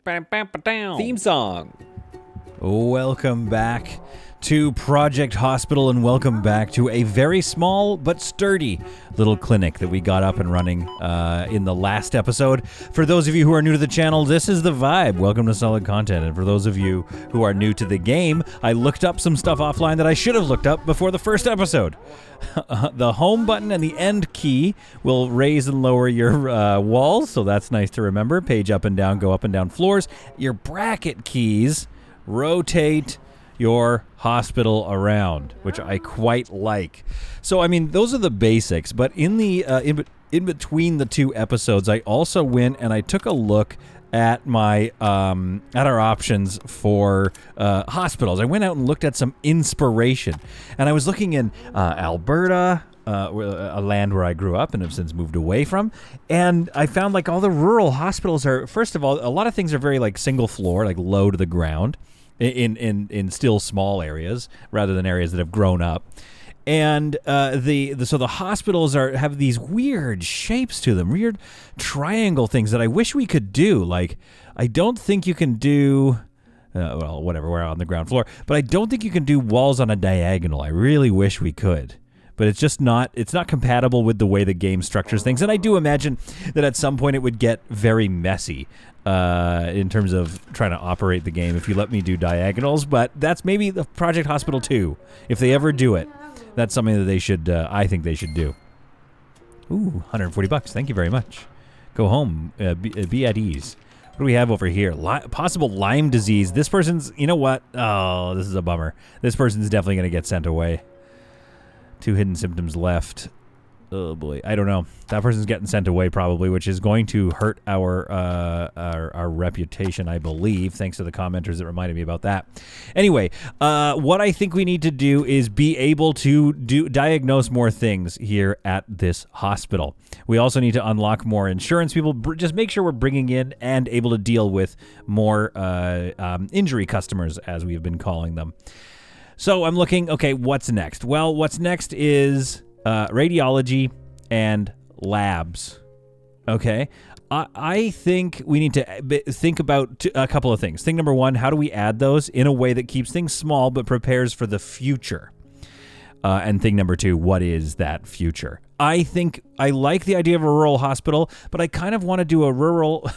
Theme song. Welcome back to Project Hospital, and welcome back to a very small but sturdy little clinic that we got up and running in the last episode. For those of you who are new to the channel, this is the vibe. Welcome to Solid Content. And for those of you who are new to the game, I looked up some stuff offline that I should have looked up before the first episode. The home button and the end key will raise and lower your walls, so that's nice to remember. Page up and down, go up and down floors. Your bracket keys rotate your hospital around, which I quite like. So, I mean, those are the basics, but in the in between the two episodes, I also went and I took a look at my at our options for hospitals. I went out and looked at some inspiration, and I was looking in Alberta, a land where I grew up and have since moved away from, and I found like all the rural hospitals are, first of all, a lot of things are very like single floor, like low to the ground, in still small areas rather than areas that have grown up. And so the hospitals have these weird shapes to them, weird triangle things that I wish we could do. Like, I don't think you can do, well, whatever, we're on the ground floor, but I don't think you can do walls on a diagonal. I really wish we could. But it's just not, it's not compatible with the way the game structures things. And I do imagine that at some point it would get very messy in terms of trying to operate the game if you let me do diagonals. But that's maybe the Project Hospital 2. If they ever do it, that's something that they should, I think they should do. Ooh, $140. Thank you very much. Go home. Be at ease. What do we have over here? Possible Lyme disease. This person's, you know what? Oh, this is a bummer. This person's definitely going to get sent away. 2 hidden symptoms left. Oh boy, I don't know. That person's getting sent away probably, which is going to hurt our reputation, I believe, thanks to the commenters that reminded me about that. Anyway, what I think we need to do is be able to diagnose more things here at this hospital. We also need to unlock more insurance people. Just make sure we're bringing in and able to deal with more injury customers, as we have been calling them. So I'm looking, okay, what's next? Well, what's next is radiology and labs. Okay? I think we need to think about a couple of things. Thing number one, how do we add those in a way that keeps things small but prepares for the future? And thing number two, what is that future? I think I like the idea of a rural hospital, but I kind of want to do a rural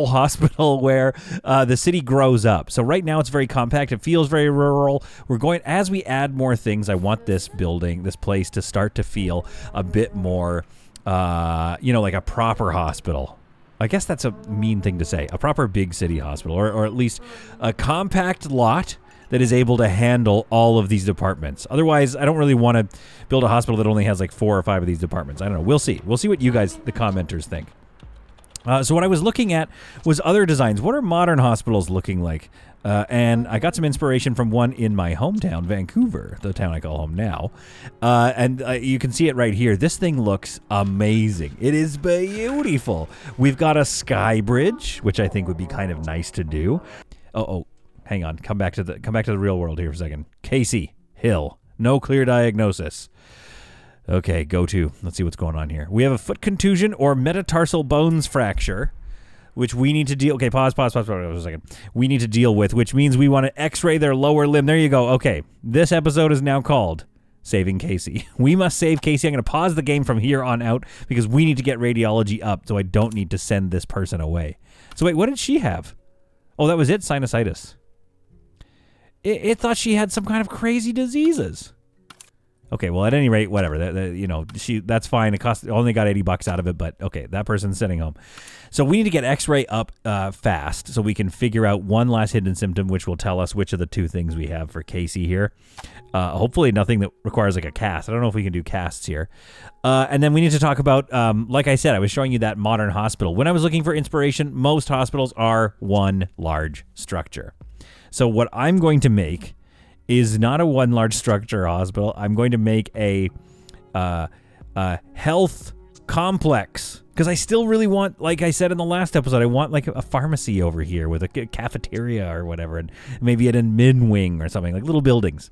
hospital where the city grows up. So right now it's very compact. It feels very rural. We're going, as we add more things, I want this building, this place to start to feel a bit more, like a proper hospital. I guess that's a mean thing to say. A proper big city hospital, or at least a compact lot that is able to handle all of these departments. Otherwise, I don't really want to build a hospital that only has like 4 or 5 of these departments. I don't know. We'll see. We'll see what you guys, the commenters, think. So what I was looking at was other designs. What are modern hospitals looking like? And I got some inspiration from one in my hometown, Vancouver, the town I call home now. And you can see it right here. This thing looks amazing. It is beautiful. We've got a sky bridge, which I think would be kind of nice to do. Hang on. Come back to the real world here for a second. Casey Hill. No clear diagnosis. Okay, go to. Let's see what's going on here. We have a foot contusion or metatarsal bones fracture, which we need to deal. Okay, pause for a second. We need to deal with, which means we want to x-ray their lower limb. There you go. Okay, this episode is now called Saving Casey. We must save Casey. I'm going to pause the game from here on out because we need to get radiology up so I don't need to send this person away. So wait, what did she have? Oh, that was it? Sinusitis. It thought she had some kind of crazy diseases. Okay, well, at any rate, whatever. That's fine. It only got $80 out of it, but okay, that person's sitting home. So we need to get X-ray up fast so we can figure out one last hidden symptom, which will tell us which of the two things we have for Casey here. Hopefully nothing that requires like a cast. I don't know if we can do casts here. And then we need to talk about, like I said, I was showing you that modern hospital. When I was looking for inspiration, most hospitals are one large structure. So what I'm going to make is not a one large structure hospital. I'm going to make a health complex, because I still really want, like I said in the last episode, I want like a pharmacy over here with a cafeteria or whatever, and maybe an admin wing or something, like little buildings.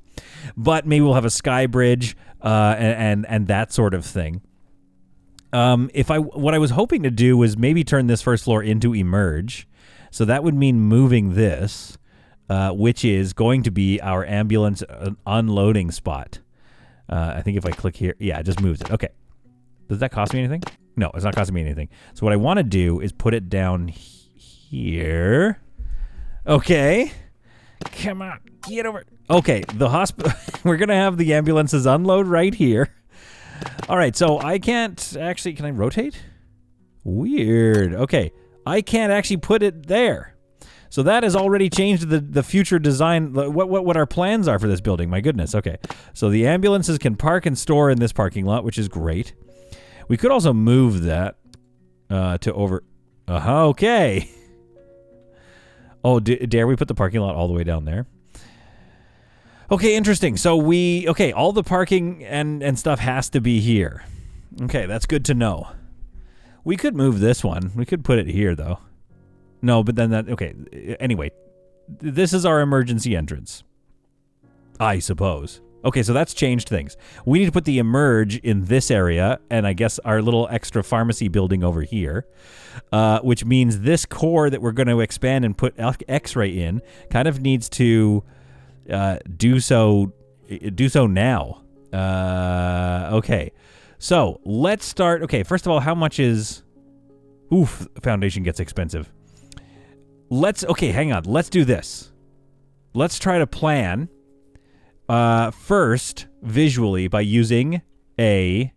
But maybe we'll have a sky bridge and that sort of thing. What I was hoping to do was maybe turn this first floor into Emerge, So that would mean moving this, which is going to be our ambulance unloading spot. I think if I click here, yeah, it just moves it. Okay. Does that cost me anything? No, it's not costing me anything. So what I want to do is put it down here. Okay. Come on, get over. Okay, the hospital. We're going to have the ambulances unload right here. All right, so I can't actually, can I rotate? Weird. Okay, I can't actually put it there. So that has already changed the future design, what our plans are for this building. My goodness. Okay, so the ambulances can park and store in this parking lot, which is great. We could also move that to over. Okay. Oh, dare we put the parking lot all the way down there? Okay, interesting. So all the parking and stuff has to be here. Okay, that's good to know. We could move this one. We could put it here, though. No, but then okay. Anyway, this is our emergency entrance, I suppose. Okay, so that's changed things. We need to put the emerge in this area, and I guess our little extra pharmacy building over here, which means this core that we're going to expand and put X-ray in kind of needs to do so now. Okay, so let's start. Okay, first of all, how much is? Oof, foundation gets expensive. Okay, hang on. Let's do this. Let's try to plan. First, visually, by using a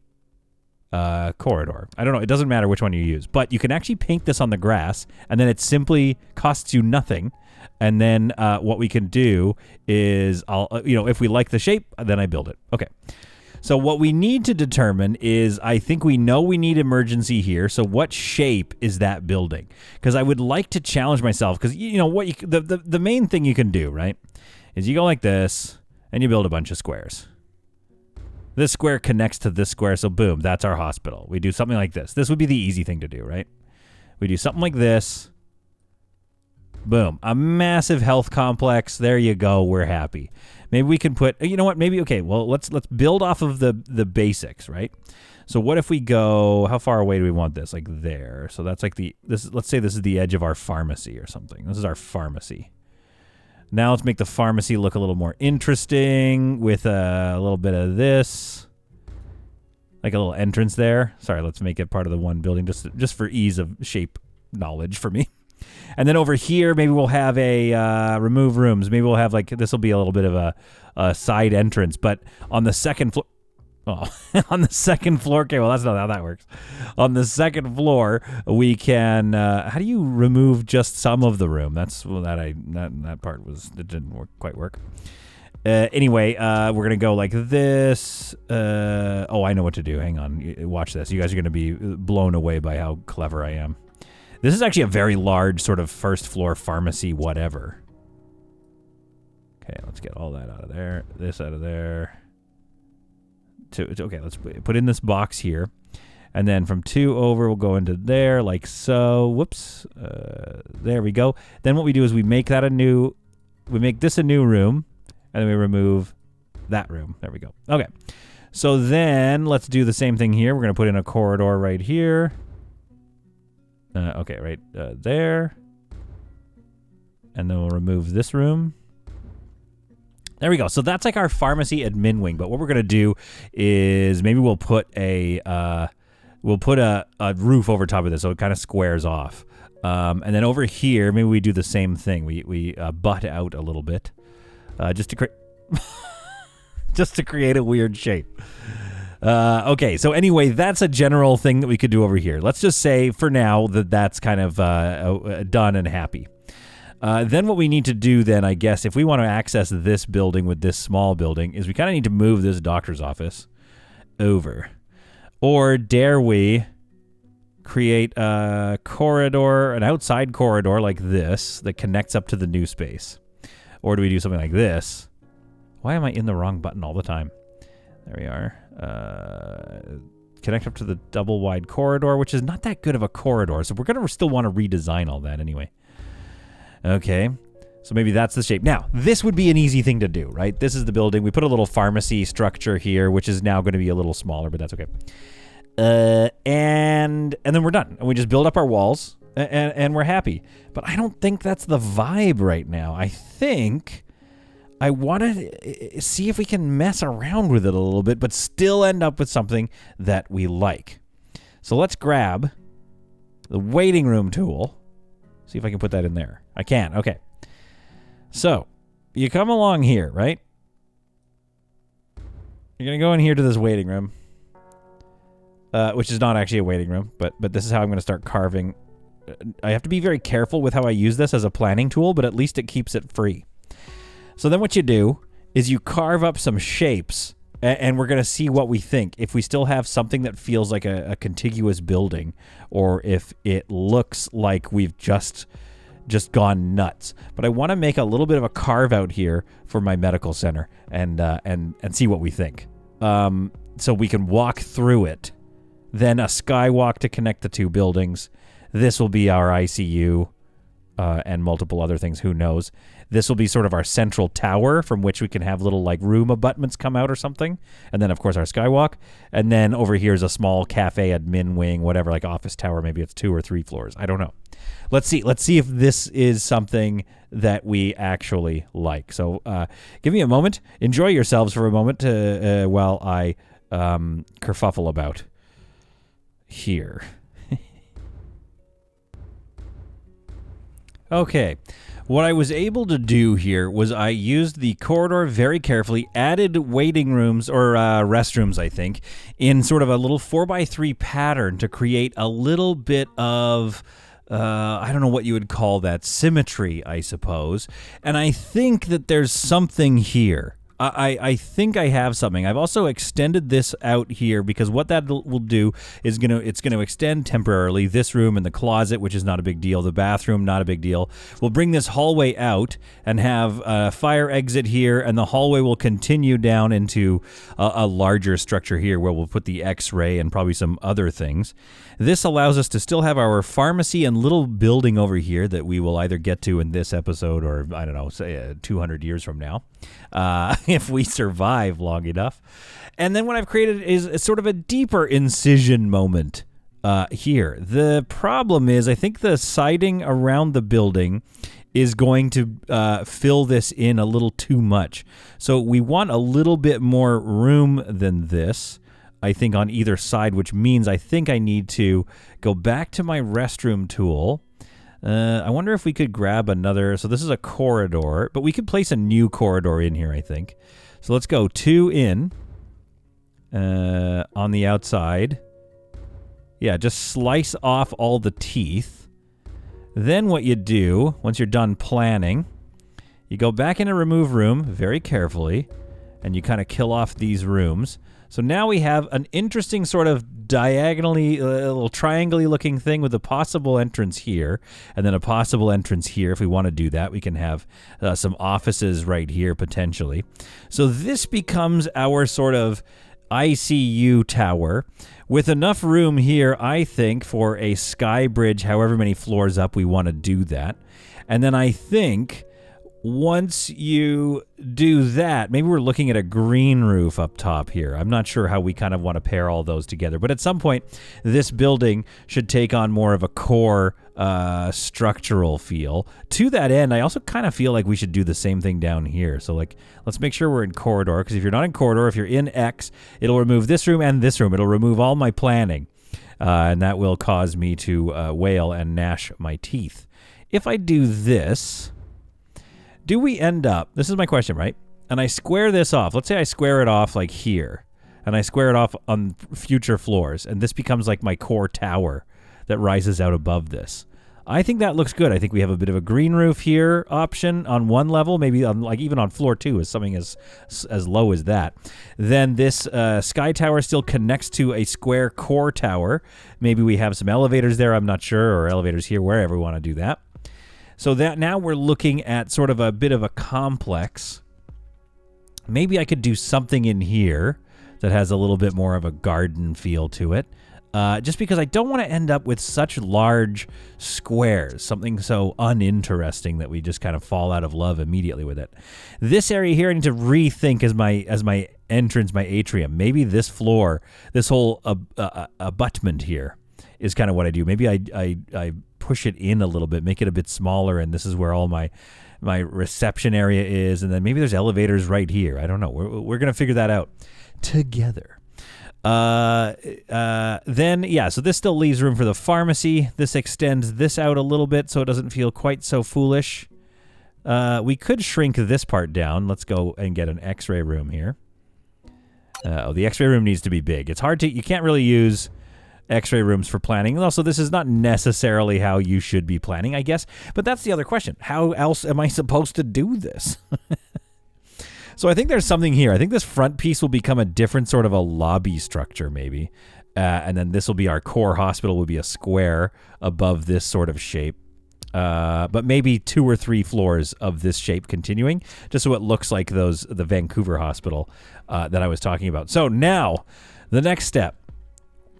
corridor. I don't know. It doesn't matter which one you use. But you can actually paint this on the grass, and then it simply costs you nothing. And then what we can do is, if we like the shape, then I build it. Okay. So what we need to determine is, I think we know we need emergency here. So what shape is that building? Because I would like to challenge myself. Because, the main thing you can do, right, is you go like this. And you build a bunch of squares. This square connects to this square, so boom, that's our hospital. We do something like this. This would be the easy thing to do, right? We do something like this. Boom. A massive health complex. There you go. We're happy. Maybe we can put, you know what? Maybe, okay, well, let's build off of the basics, right? So what if we go, how far away do we want this? Like there. So that's like let's say this is the edge of our pharmacy or something. This is our pharmacy. Now let's make the pharmacy look a little more interesting with a little bit of this. Like a little entrance there. Sorry, let's make it part of the one building just for ease of shape knowledge for me. And then over here, maybe we'll have a remove rooms. Maybe we'll have this will be a little bit of a side entrance. But on the second floor... Oh, on the second floor. Okay, well, that's not how that works. On the second floor, we can. How do you remove just some of the room? That part didn't quite work. Anyway, we're gonna go like this. I know what to do. Hang on, watch this. You guys are gonna be blown away by how clever I am. This is actually a very large sort of first floor pharmacy, whatever. Okay, let's get all that out of there. This out of there. Okay, let's put in this box here, and then from 2 over we'll go into there like so. Whoops, there we go. Then what we do is we make this a new room, and then we remove that room. There we go. Okay, so then let's do the same thing here. We're gonna put in a corridor right here. Okay, right there, and then we'll remove this room. There we go. So that's like our pharmacy admin wing. But what we're gonna do is maybe we'll put a roof over top of this, so it kind of squares off. And then over here, maybe we do the same thing. We butt out a little bit, just to create just to create a weird shape. Okay. So anyway, that's a general thing that we could do over here. Let's just say for now that's kind of done and happy. Then what we need to do then, I guess, if we want to access this building with this small building, is we kind of need to move this doctor's office over. Or dare we create a corridor, an outside corridor like this that connects up to the new space? Or do we do something like this? Why am I in the wrong button all the time? There we are. Connect up to the double wide corridor, which is not that good of a corridor, so we're going to still want to redesign all that anyway. Okay, so maybe that's the shape. Now, this would be an easy thing to do, right? This is the building. We put a little pharmacy structure here, which is now going to be a little smaller, but that's okay. And then we're done. And we just build up our walls. and we're happy. But I don't think that's the vibe right now. I think I want to see if we can mess around with it a little bit, but still end up with something that we like. So let's grab the waiting room tool. See if I can put that in there. I can. Okay. So you come along here, right? You're going to go in here to this waiting room, which is not actually a waiting room, but this is how I'm going to start carving. I have to be very careful with how I use this as a planning tool, but at least it keeps it free. So then what you do is you carve up some shapes, and we're going to see what we think. If we still have something that feels like a contiguous building, or if it looks like we've just gone nuts. But I want to make a little bit of a carve out here for my medical center and see what we think. So we can walk through it. Then a skywalk to connect the two buildings. This will be our ICU and multiple other things. Who knows? This will be sort of our central tower from which we can have little like room abutments come out or something. And then, of course, our skywalk. And then over here is a small cafe admin wing, whatever, like office tower. Maybe it's 2 or 3 floors. I don't know. Let's see. Let's see if this is something that we actually like. So give me a moment. Enjoy yourselves for a moment while I kerfuffle about here. Okay, what I was able to do here was I used the corridor very carefully, added waiting rooms or restrooms, I think, in sort of a little 4x3 pattern to create a little bit of, I don't know what you would call that, symmetry, I suppose. And I think that there's something here. I think I have something. I've also extended this out here because what that will do is it's going to extend temporarily this room and the closet, which is not a big deal. The bathroom, not a big deal. We'll bring this hallway out and have a fire exit here, and the hallway will continue down into a larger structure here where we'll put the X-ray and probably some other things. This allows us to still have our pharmacy and little building over here that we will either get to in this episode or, I don't know, say 200 years from now. If we survive long enough. And then what I've created is sort of a deeper incision moment here. The problem is I think the siding around the building is going to fill this in a little too much. So we want a little bit more room than this, I think, on either side, which means I think I need to go back to my restroom tool. I wonder if we could grab another. So this is a corridor, but we could place a new corridor in here, I think. So let's go 2 in on the outside. Yeah, just slice off all the teeth. Then what you do, once you're done planning, you go back into remove room very carefully, and you kind of kill off these rooms. So now we have an interesting sort of diagonally, a little triangle-y looking thing with a possible entrance here, and then a possible entrance here. If we want to do that, we can have some offices right here, potentially. So this becomes our sort of ICU tower with enough room here, I think, for a sky bridge, however many floors up we want to do that. And then I think once you do that, maybe we're looking at a green roof up top here. I'm not sure how we kind of want to pair all those together, but at some point, this building should take on more of a core structural feel. To that end, I also kind of feel like we should do the same thing down here. So, like, let's make sure we're in corridor, because if you're not in corridor, if you're in X, it'll remove this room and this room. It'll remove all my planning, and that will cause me to wail and gnash my teeth. If I do this, do we end up, this is my question, right? And I square this off. Let's say I square it off like here, and I square it off on future floors, and this becomes like my core tower that rises out above this. I think that looks good. I think we have a bit of a green roof here option on one level, maybe on, like, even on floor 2 is something as low as that. Then this sky tower still connects to a square core tower. Maybe we have some elevators there, I'm not sure, or elevators here, wherever we want to do that. So that now we're looking at sort of a bit of a complex. Maybe I could do something in here that has a little bit more of a garden feel to it. Just because I don't want to end up with such large squares, something so uninteresting that we just kind of fall out of love immediately with it. This area here I need to rethink as my entrance, my atrium. Maybe this floor, this whole abutment here is kind of what I do. Maybe I push it in a little bit, make it a bit smaller, and this is where all my reception area is, and then maybe there's elevators right here. I don't know. We're going to figure that out together. Then, yeah, so this still leaves room for the pharmacy. This extends this out a little bit so it doesn't feel quite so foolish. We could shrink this part down. Let's go and get an x-ray room here. The x-ray room needs to be big. It's hard to, you can't really use x-ray rooms for planning. And also, this is not necessarily how you should be planning, I guess. But that's the other question. How else am I supposed to do this? So I think there's something here. I think this front piece will become a different sort of a lobby structure, maybe. And then this will be our core hospital, will be a square above this sort of shape. But maybe 2 or 3 floors of this shape continuing, just so it looks like the Vancouver hospital that I was talking about. So now, the next step.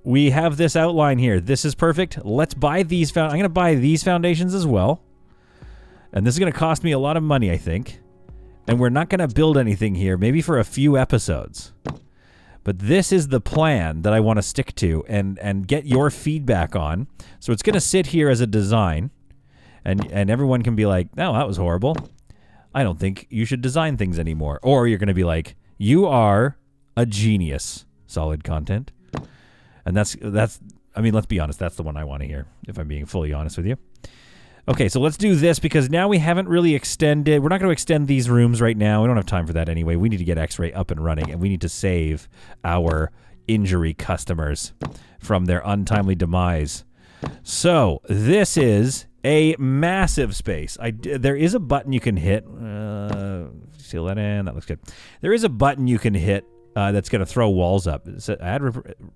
We have this outline here. This is perfect. Let's buy these. I'm going to buy these foundations as well. And this is going to cost me a lot of money, I think. And we're not going to build anything here, maybe for a few episodes. But this is the plan that I want to stick to and get your feedback on. So it's going to sit here as a design. And everyone can be like, no, that was horrible. I don't think you should design things anymore. Or you're going to be like, you are a genius. Solid content. And that's I mean, let's be honest, that's the one I want to hear, if I'm being fully honest with you. Okay, so let's do this, because now we haven't really extended. We're not going to extend these rooms right now. We don't have time for that anyway. We need to get X-ray up and running, and we need to save our injury customers from their untimely demise. So this is a massive space. There is a button you can hit. Seal that in. That looks good. There is a button you can hit that's going to throw walls up. Add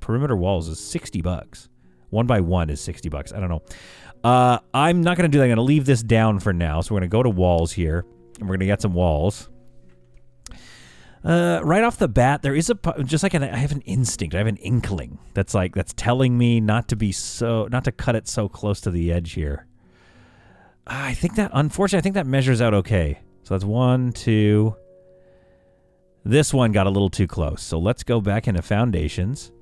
perimeter walls is $60. 1 by 1 is $60. I don't know. I'm not going to do that. I'm going to leave this down for now. So we're going to go to walls here, and we're going to get some walls. Right off the bat, there is I have an instinct. I have an inkling that's telling me not to cut it so close to the edge here. Unfortunately, I think that measures out okay. So that's 1, 2. This one got a little too close. So let's go back into foundations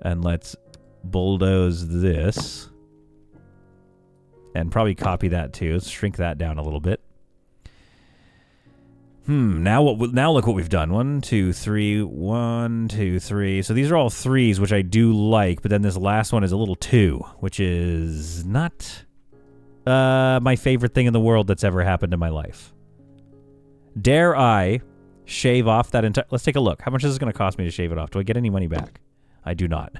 and let's bulldoze this and probably copy that too. Let's shrink that down a little bit. Now look what we've done. 1, 2, 3. 1, 2, 3. So these are all 3s, which I do like, but then this last one is a little 2, which is not my favorite thing in the world that's ever happened in my life. Dare I shave off that entire... Let's take a look. How much is this going to cost me to shave it off? Do I get any money back? I do not.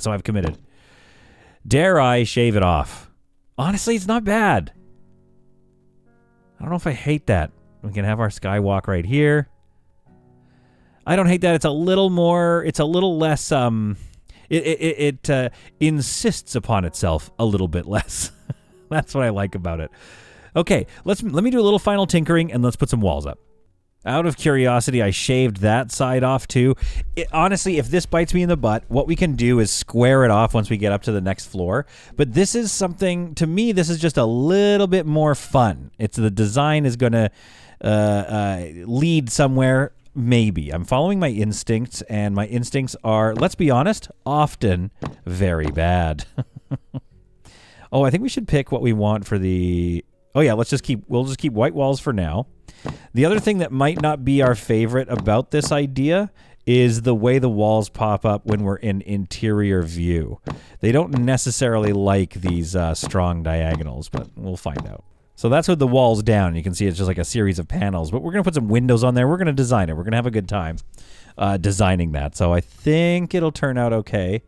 So I've committed. Dare I shave it off? Honestly, it's not bad. I don't know if I hate that. We can have our skywalk right here. I don't hate that. It's a little more... It's a little less... It insists upon itself a little bit less. That's what I like about it. Okay, let me do a little final tinkering, and let's put some walls up. Out of curiosity, I shaved that side off too. Honestly, if this bites me in the butt, what we can do is square it off once we get up to the next floor. But this is something, to me, this is just a little bit more fun. The design is going to lead somewhere, maybe. I'm following my instincts, and my instincts are, let's be honest, often very bad. Oh, I think we should pick what we want for the... Oh yeah, we'll just keep white walls for now. The other thing that might not be our favorite about this idea is the way the walls pop up when we're in interior view. They don't necessarily like these strong diagonals, but we'll find out. So that's with the walls down. You can see it's just like a series of panels, but we're going to put some windows on there. We're going to design it. We're going to have a good time designing that. So I think it'll turn out okay.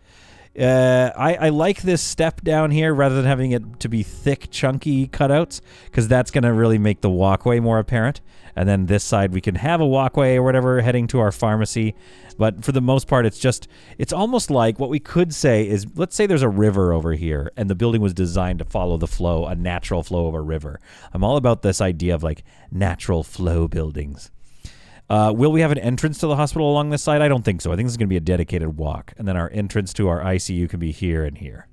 I like this step down here rather than having it to be thick, chunky cutouts, because that's going to really make the walkway more apparent. And then this side, we can have a walkway or whatever heading to our pharmacy. But for the most part, it's almost like what we could say is, let's say there's a river over here and the building was designed to follow the flow, a natural flow of a river. I'm all about this idea of like natural flow buildings. Will we have an entrance to the hospital along this side? I don't think so. I think this is going to be a dedicated walk. And then our entrance to our ICU can be here and here.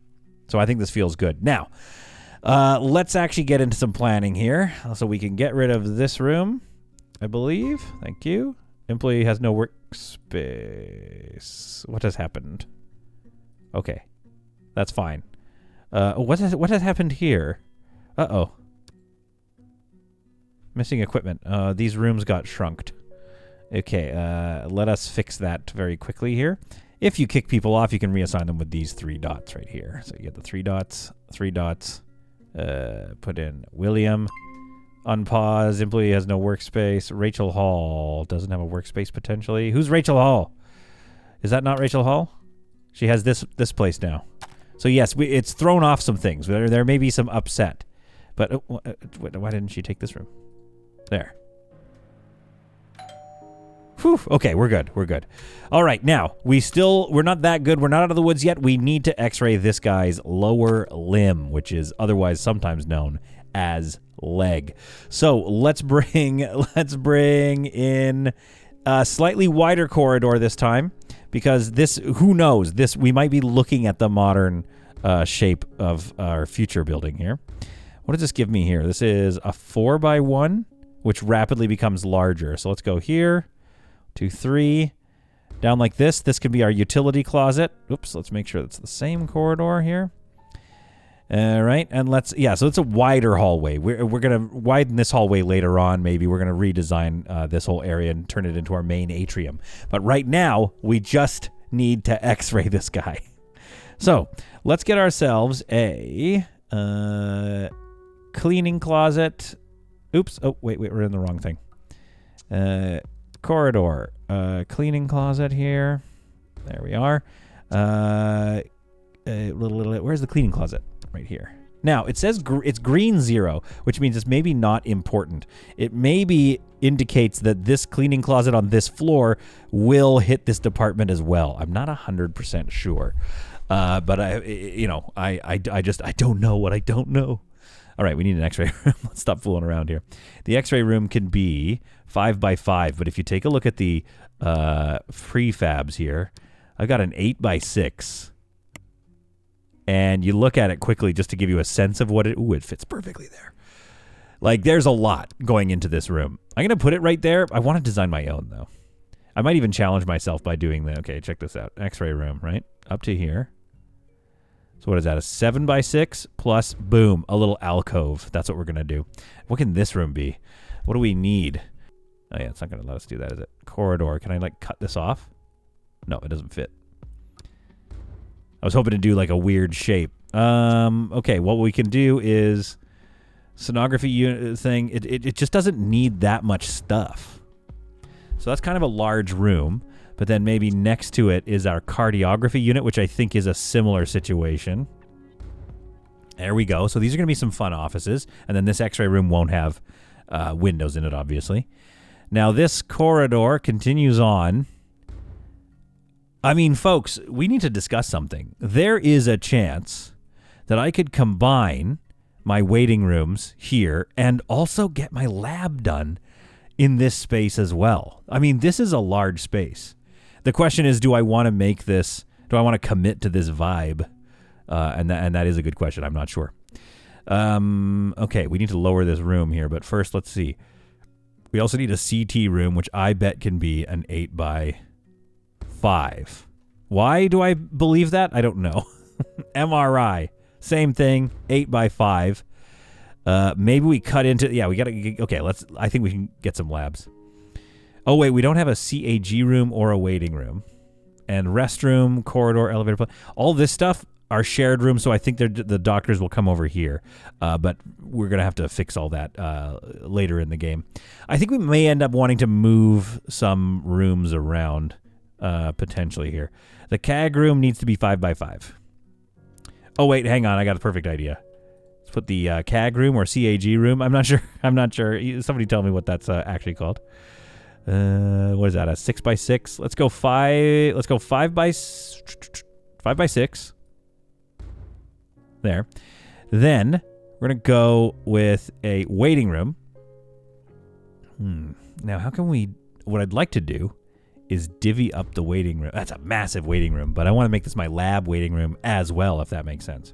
So I think this feels good. Now, let's actually get into some planning here. So we can get rid of this room, I believe. Thank you. Employee has no workspace. What has happened? Okay. That's fine. What has happened here? Uh-oh. Missing equipment. These rooms got shrunked. Okay, let us fix that very quickly here. If you kick people off, you can reassign them with these 3 dots right here. So you get the 3 dots, 3 dots. Put in William. Unpause. Employee has no workspace. Rachel Hall doesn't have a workspace potentially. Who's Rachel Hall? Is that not Rachel Hall? She has this place now. So yes, it's thrown off some things. There may be some upset. But why didn't she take this room? There. Whew. Okay, we're good. We're good. All right, now, we're not that good. We're not out of the woods yet. We need to x-ray this guy's lower limb, which is otherwise sometimes known as leg. So let's bring in a slightly wider corridor this time, because who knows, we might be looking at the modern shape of our future building here. What does this give me here? This is a 4x1, which rapidly becomes larger. So let's go here. 2, 3, down like this. This could be our utility closet. Oops, let's make sure it's the same corridor here. All right, and so it's a wider hallway. We're going to widen this hallway later on. Maybe we're going to redesign this whole area and turn it into our main atrium. But right now, we just need to x-ray this guy. So let's get ourselves a cleaning closet. Oops, oh, wait, we're in the wrong thing. Corridor, cleaning closet here. There we are. Where's the cleaning closet? Right here. Now, it says it's green 0, which means it's maybe not important. It maybe indicates that this cleaning closet on this floor will hit this department as well. I'm not 100% sure. But I don't know what I don't know. All right, we need an x-ray room. Let's stop fooling around here. The x-ray room can be 5x5, but if you take a look at the prefabs here, I've got an 8x6. And you look at it quickly just to give you a sense of what it fits perfectly there. Like, there's a lot going into this room. I'm going to put it right there. I want to design my own, though. I might even challenge myself by doing that. Okay, check this out. X-ray room, right? Up to here. So what is that? A 7x6 plus, boom, a little alcove. That's what we're going to do. What can this room be? What do we need? Oh, yeah, it's not going to let us do that, is it? Corridor. Can I, cut this off? No, it doesn't fit. I was hoping to do, a weird shape. Okay, what we can do is sonography unit thing. It just doesn't need that much stuff. So that's kind of a large room. But then maybe next to it is our cardiography unit, which I think is a similar situation. There we go. So these are going to be some fun offices. And then this x-ray room won't have windows in it, obviously. Now, this corridor continues on. I mean, folks, we need to discuss something. There is a chance that I could combine my waiting rooms here and also get my lab done in this space as well. I mean, this is a large space. The question is, do I want to commit to this vibe? And that is a good question. I'm not sure. Okay, we need to lower this room here, but first, let's see. We also need a CT room, which I bet can be an 8x5. Why do I believe that? I don't know. MRI, same thing, 8x5. Maybe we cut into, okay, I think we can get some labs. Oh, wait, we don't have a CAG room or a waiting room. And restroom, corridor, elevator, all this stuff are shared rooms, so I think the doctors will come over here. But we're going to have to fix all that later in the game. I think we may end up wanting to move some rooms around potentially here. The CAG room needs to be 5x5. Oh, wait, hang on. I got a perfect idea. Let's put the CAG room or CAG room. I'm not sure. Somebody tell me what that's actually called. What is that? A 6x6? Let's go 5. Let's go 5x6. There. Then we're gonna go with a waiting room. Now, how can we? What I'd like to do is divvy up the waiting room. That's a massive waiting room, but I want to make this my lab waiting room as well, if that makes sense,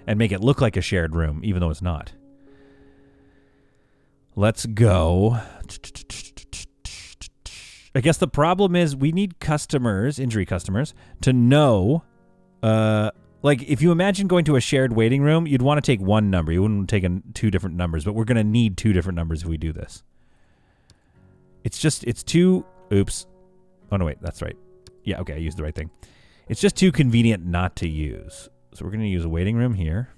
and make it look like a shared room, even though it's not. Let's go. I guess the problem is we need customers, injury customers, to know Like, if you imagine going to a shared waiting room, you'd want to take one number. You wouldn't take two different numbers, but we're going to need two different numbers if we do this. It's too... Oops. Oh, no, wait. That's right. Yeah, okay, I used the right thing. It's just too convenient not to use. So we're going to use a waiting room here.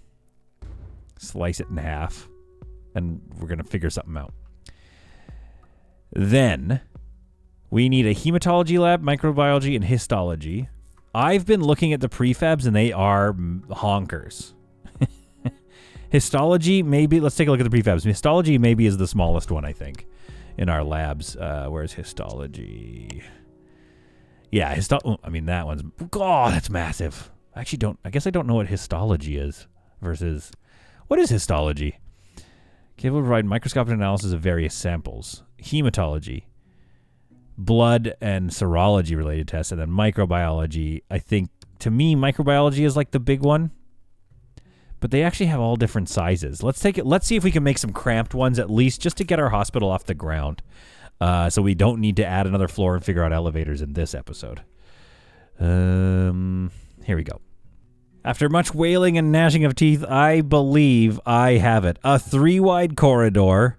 Slice it in half. And we're going to figure something out. Then, we need a hematology lab, microbiology, and histology. I've been looking at the prefabs, and they are honkers. Histology, maybe... Let's take a look at the prefabs. Histology maybe is the smallest one, I think, in our labs. Where's histology? Yeah, I mean, that one's... God, that's massive. I actually don't... I guess I don't know what histology is versus... What is histology? Capable of providing microscopic analysis of various samples. Hematology. Blood and serology related tests. And then microbiology. I think, to me, microbiology is like the big one. But they actually have all different sizes. Let's take it. Let's see if we can make some cramped ones at least, just to get our hospital off the ground. So we don't need to add another floor and figure out elevators in this episode. Here we go. After much wailing and gnashing of teeth, I believe I have it. A 3-wide corridor,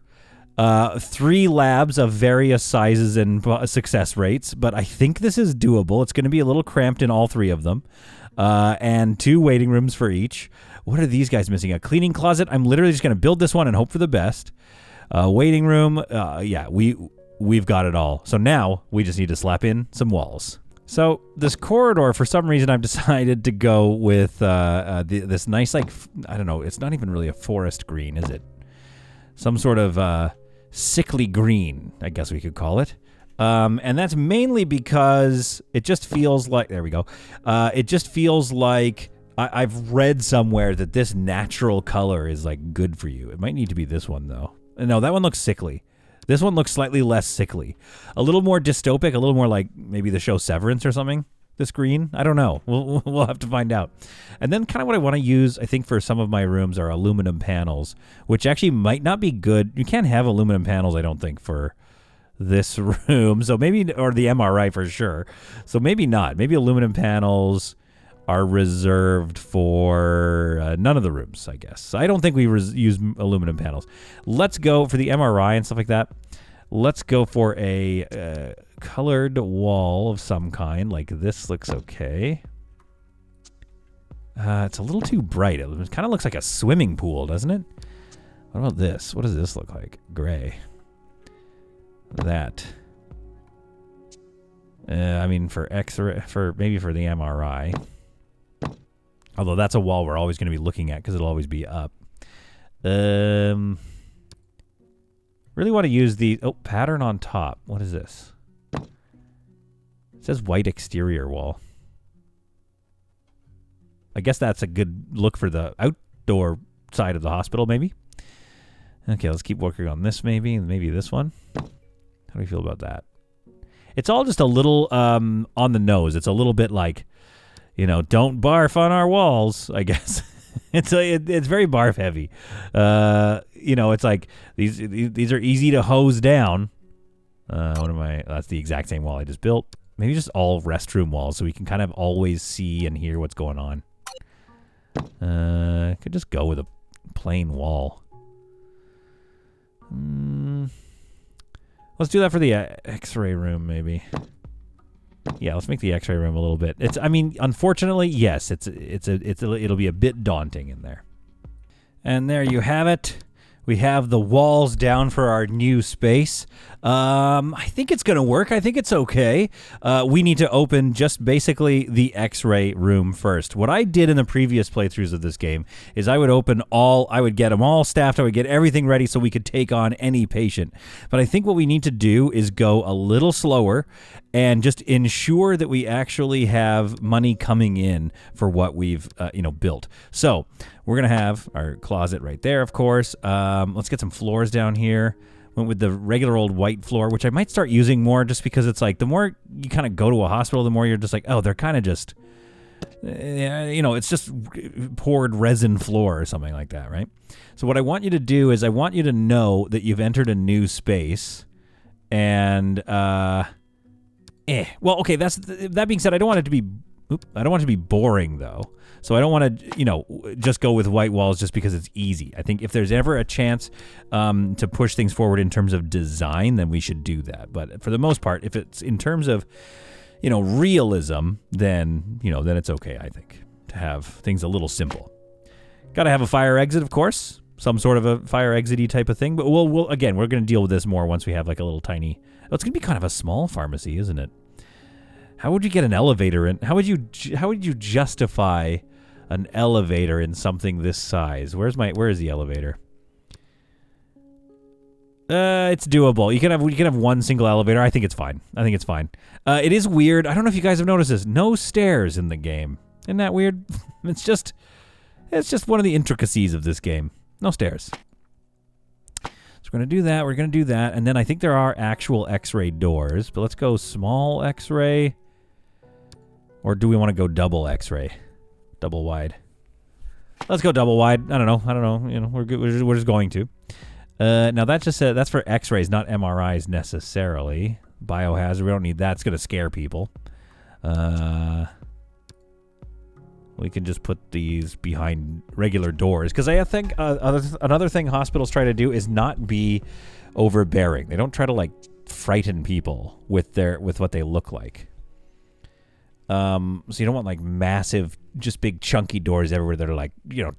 3 labs of various sizes and success rates, but I think this is doable. It's going to be a little cramped in all 3 of them, and 2 waiting rooms for each. What are these guys missing? A cleaning closet. I'm literally just going to build this one and hope for the best. Waiting room. Yeah, we've got it all. So now we just need to slap in some walls. So this corridor, for some reason, I've decided to go with this nice, like, I don't know, it's not even really a forest green, is it? Some sort of sickly green, I guess we could call it. And that's mainly because it just feels like, there we go. It just feels like I've read somewhere that this natural color is, like, good for you. It might need to be this one, though. No, that one looks sickly. This one looks slightly less sickly. A little more dystopic, a little more like maybe the show Severance or something. This green? I don't know. We'll have to find out. And then kind of what I want to use, I think, for some of my rooms are aluminum panels, which actually might not be good. You can't have aluminum panels, I don't think, for this room. So maybe, or the MRI for sure. So maybe not. Maybe aluminum panels are reserved for none of the rooms, I guess. So I don't think we use aluminum panels. Let's go for the MRI and stuff like that. Let's go for a colored wall of some kind. Like this looks okay. It's a little too bright. It kind of looks like a swimming pool, doesn't it? What about this? What does this look like? Gray. That. I mean, for X-ray, maybe for the MRI. Although that's a wall we're always going to be looking at because it'll always be up. Really want to use the... Oh, pattern on top. What is this? It says white exterior wall. I guess that's a good look for the outdoor side of the hospital, maybe. Okay, let's keep working on this maybe. Maybe this one. How do you feel about that? It's all just a little on the nose. It's a little bit like... You know, don't barf on our walls, I guess. It's very barf heavy. You know, it's like these are easy to hose down. What am I? That's the exact same wall I just built. Maybe just all restroom walls so we can kind of always see and hear what's going on. Could just go with a plain wall. Let's do that for the X-ray room, maybe. Yeah, let's make the X-ray room a little bit. I mean, unfortunately, yes, it'll be a bit daunting in there. And there you have it. We have the walls down for our new space. I think it's going to work. I think it's okay. We need to open just basically the X-ray room first. What I did in the previous playthroughs of this game is I would get them all staffed. I would get everything ready so we could take on any patient. But I think what we need to do is go a little slower and just ensure that we actually have money coming in for what we've built. So we're going to have our closet right there, of course. Let's get some floors down here. Went with the regular old white floor, which I might start using more just because it's like the more you kind of go to a hospital, the more you're just like, oh, they're kind of just, it's just poured resin floor or something like that, right? So what I want you to do is I want you to know that you've entered a new space and, well, okay, that being said, I don't want it to be I don't want it to be boring, though. So I don't want to, just go with white walls just because it's easy. I think if there's ever a chance to push things forward in terms of design, then we should do that. But for the most part, if it's in terms of, realism, then it's okay, I think, to have things a little simple. Got to have a fire exit, of course. Some sort of a fire exit-y type of thing. But we'll again, we're going to deal with this more once we have like a little tiny... Oh, it's going to be kind of a small pharmacy, isn't it? How would you get an elevator in? How would you justify an elevator in something this size? Where is the elevator? It's doable. You can have one single elevator. I think it's fine. It is weird. I don't know if you guys have noticed this. No stairs in the game. Isn't that weird? It's just one of the intricacies of this game. No stairs. So we're going to do that. We're going to do that. And then I think there are actual X-ray doors. But let's go small X-ray. Or do we want to go double X-ray? Double wide. Let's go double wide. I don't know. We're just going to. Now that's for X-rays, not MRIs necessarily. Biohazard, we don't need that. It's going to scare people. We can just put these behind regular doors. Because I think another thing hospitals try to do is not be overbearing. They don't try to, frighten people with what they look like. So you don't want, massive, just big chunky doors everywhere that are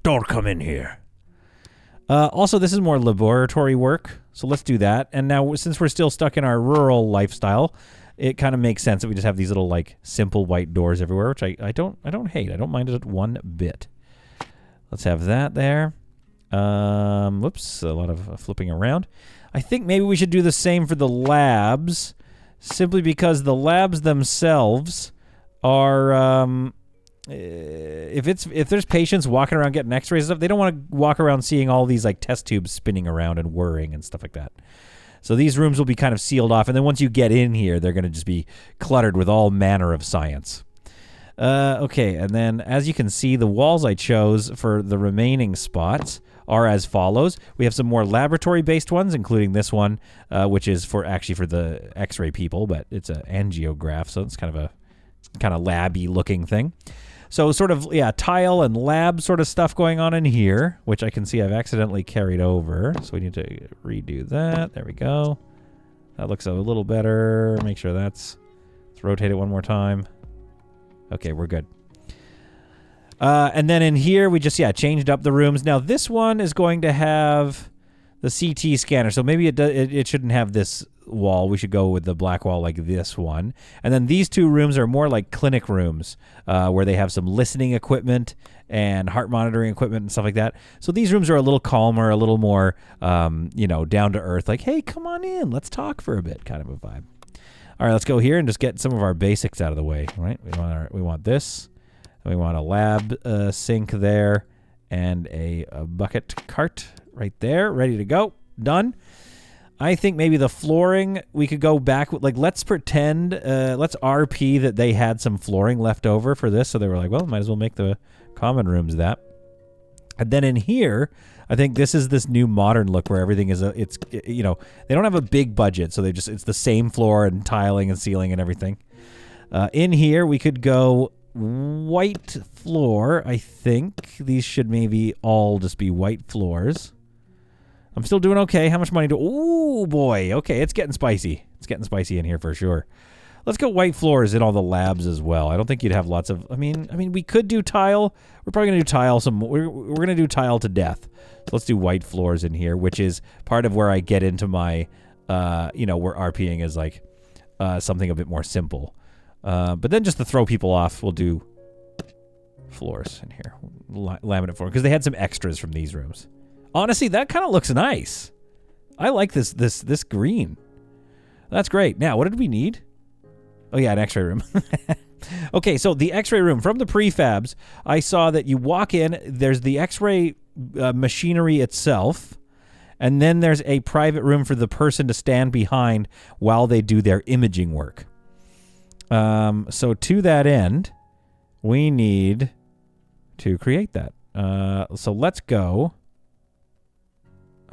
don't come in here. Also, this is more laboratory work, so let's do that. And now, since we're still stuck in our rural lifestyle, it kind of makes sense that we just have these little, simple white doors everywhere, which I don't hate. I don't mind it one bit. Let's have that there. Whoops, a lot of flipping around. I think maybe we should do the same for the labs, simply because the labs themselves are... If there's patients walking around getting X-rays and stuff, they don't want to walk around seeing all these test tubes spinning around and whirring and stuff like that. So these rooms will be kind of sealed off, and then once you get in here, they're going to just be cluttered with all manner of science. Okay, and then as you can see, the walls I chose for the remaining spots are as follows. We have some more laboratory-based ones, including this one, which is for the X-ray people, but it's an angiograph, so it's kind of labby looking thing. So sort of, tile and lab sort of stuff going on in here, which I can see I've accidentally carried over. So we need to redo that. There we go. That looks a little better. Make sure let's rotate it one more time. Okay, we're good. And then in here, we just, changed up the rooms. Now, this one is going to have the CT scanner. So maybe it shouldn't have this wall. We should go with the black wall like this one. And then these two rooms are more like clinic rooms, where they have some listening equipment and heart monitoring equipment and stuff like that. So these rooms are a little calmer, a little more, down to earth. Like, hey, come on in, let's talk for a bit, kind of a vibe. All right, let's go here and just get some of our basics out of the way. Right? We want this. We want a lab sink there and a bucket cart right there, ready to go. Done. I think maybe the flooring, we could go back. Let's pretend, let's RP that they had some flooring left over for this. So they were like, well, might as well make the common rooms that. And then in here, I think this is this new modern look where everything is, they don't have a big budget. So it's the same floor and tiling and ceiling and everything. In here, we could go white floor. I think these should maybe all just be white floors. I'm still doing okay. How much money do... Ooh, boy. Okay, it's getting spicy. It's getting spicy in here for sure. Let's go white floors in all the labs as well. I don't think you'd have lots of... I mean, we could do tile. We're probably going to do tile some... We're going to do tile to death. So let's do white floors in here, which is part of where I get into my... where RPing is something a bit more simple. But then just to throw people off, we'll do floors in here. Laminate floor. Because they had some extras from these rooms. Honestly, that kind of looks nice. I like this green. That's great. Now, what did we need? Oh, yeah, an x-ray room. Okay, so the x-ray room. From the prefabs, I saw that you walk in, there's the x-ray machinery itself, and then there's a private room for the person to stand behind while they do their imaging work. So to that end, we need to create that. So let's go...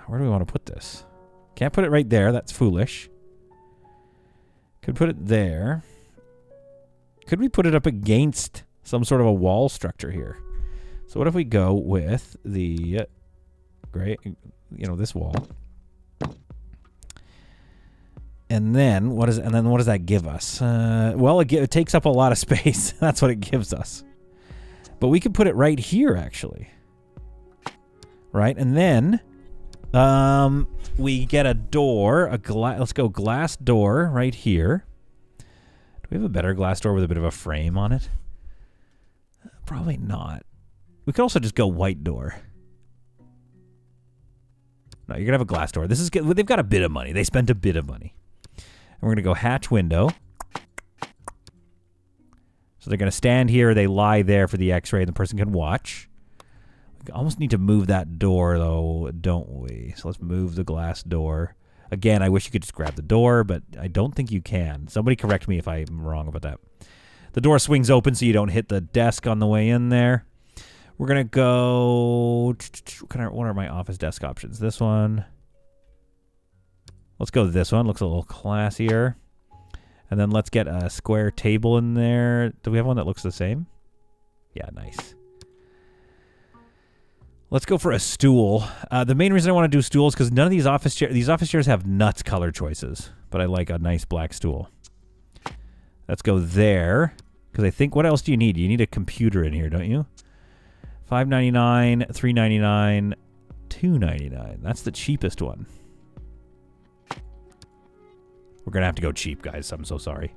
Where do we want to put this? Can't put it right there. That's foolish. Could put it there. Could we put it up against some sort of a wall structure here? So what if we go with the gray, this wall? And then what does that give us? Well, it takes up a lot of space. That's what it gives us. But we could put it right here, actually. Right, and then we get a door, let's go glass door right here. Do we have a better glass door with a bit of a frame on it? Probably not. We could also just go white door. No, you're gonna have a glass door. They've got a bit of money. They spent a bit of money. And we're gonna go hatch window. So they're gonna stand here, they lie there for the x-ray, and the person can watch. We almost need to move that door though, don't we? So let's move the glass door. Again, I wish you could just grab the door, but I don't think you can. Somebody correct me if I'm wrong about that. The door swings open so you don't hit the desk on the way in there. We're going to go... What are my office desk options? This one. Let's go with this one. Looks a little classier. And then let's get a square table in there. Do we have one that looks the same? Yeah, nice. Let's go for a stool. The main reason I want to do stools is because none of these office chairs have nuts color choices. But I like a nice black stool. Let's go there. Because I think, what else do you need? You need a computer in here, don't you? $5.99, $3.99, $2.99. That's the cheapest one. We're going to have to go cheap, guys. I'm so sorry.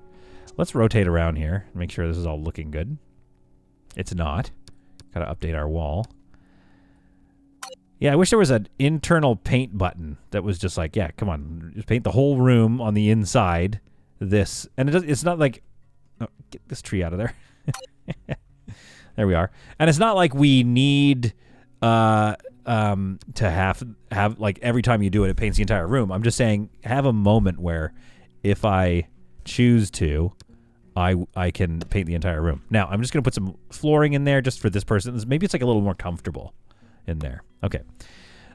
Let's rotate around here and make sure this is all looking good. It's not. Got to update our wall. Yeah, I wish there was an internal paint button that was just like, yeah, come on. Just paint the whole room on the inside. It's not like... Oh, get this tree out of there. There we are. And it's not like we need to have like every time you do it, it paints the entire room. I'm just saying have a moment where if I choose to, I can paint the entire room. Now, I'm just going to put some flooring in there just for this person. Maybe it's like a little more comfortable in there. Okay.